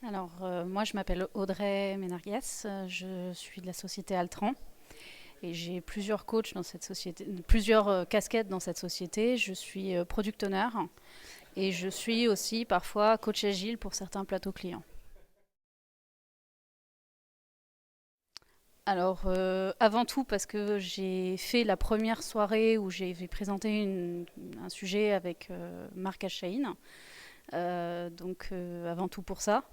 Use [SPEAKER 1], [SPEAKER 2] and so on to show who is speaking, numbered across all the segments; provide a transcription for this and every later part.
[SPEAKER 1] Moi, je m'appelle Audrey Ménarguès, je suis de la société Altran et j'ai plusieurs coachs dans cette société, plusieurs casquettes dans cette société. Je suis product owner et je suis aussi parfois coach agile pour certains plateaux clients. Avant tout, parce que j'ai fait la première soirée où j'ai présenté un sujet avec Marc Achaïn. Avant tout pour ça.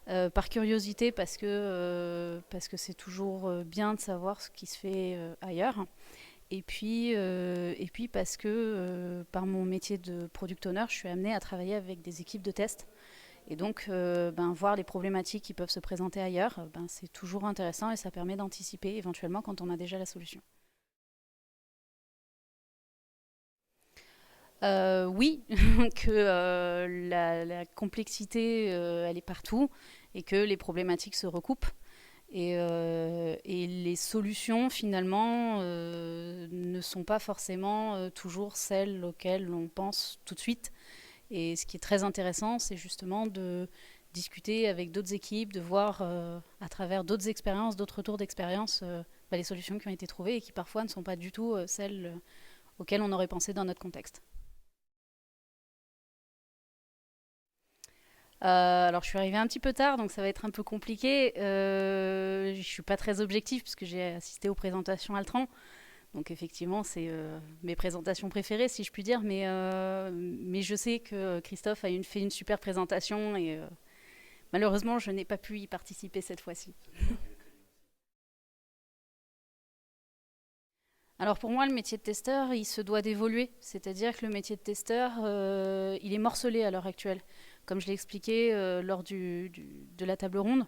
[SPEAKER 1] Par curiosité parce que c'est toujours bien de savoir ce qui se fait ailleurs. Et puis parce que par mon métier de product owner, je suis amenée à travailler avec des équipes de test. Et donc, voir les problématiques qui peuvent se présenter ailleurs, c'est toujours intéressant et ça permet d'anticiper éventuellement quand on a déjà la solution. Oui, que la complexité, elle est partout et que les problématiques se recoupent. Et les solutions, finalement, ne sont pas forcément toujours celles auxquelles on pense tout de suite. Et ce qui est très intéressant, c'est justement de discuter avec d'autres équipes, de voir à travers d'autres expériences, d'autres retours d'expérience, les solutions qui ont été trouvées et qui parfois ne sont pas du tout celles auxquelles on aurait pensé dans notre contexte. Je suis arrivée un petit peu tard, donc ça va être un peu compliqué. Je ne suis pas très objective puisque j'ai assisté aux présentations Altran. Donc effectivement, c'est mes présentations préférées, si je puis dire. Mais je sais que Christophe a fait une super présentation et malheureusement, je n'ai pas pu y participer cette fois-ci. Alors pour moi, le métier de testeur, il se doit d'évoluer. C'est-à-dire que le métier de testeur, il est morcelé à l'heure actuelle. Comme je l'ai expliqué lors de la table ronde,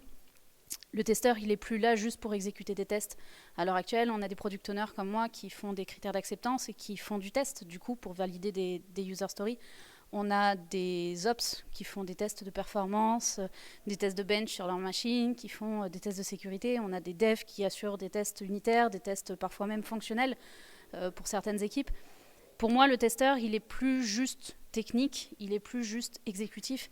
[SPEAKER 1] le testeur, il est plus là juste pour exécuter des tests. À l'heure actuelle, on a des product owners comme moi qui font des critères d'acceptance et qui font du test, du coup, pour valider des user stories. On a des ops qui font des tests de performance, des tests de bench sur leur machine, qui font des tests de sécurité. On a des devs qui assurent des tests unitaires, des tests parfois même fonctionnels pour certaines équipes. Pour moi, le testeur, il est plus juste technique, il est plus juste exécutif.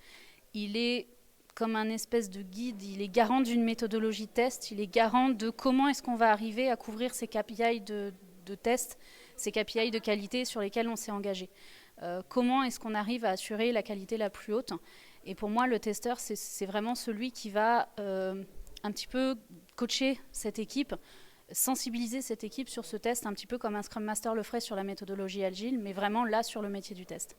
[SPEAKER 1] Il est comme un espèce de guide, il est garant d'une méthodologie de test, il est garant de comment est-ce qu'on va arriver à couvrir ces KPI de test, ces KPI de qualité sur lesquels on s'est engagé. Comment est-ce qu'on arrive à assurer la qualité la plus haute. Et pour moi, le testeur, c'est vraiment celui qui va un petit peu coacher cette équipe, sensibiliser cette équipe sur ce test, un petit peu comme un Scrum Master le ferait sur la méthodologie Agile, mais vraiment là sur le métier du test.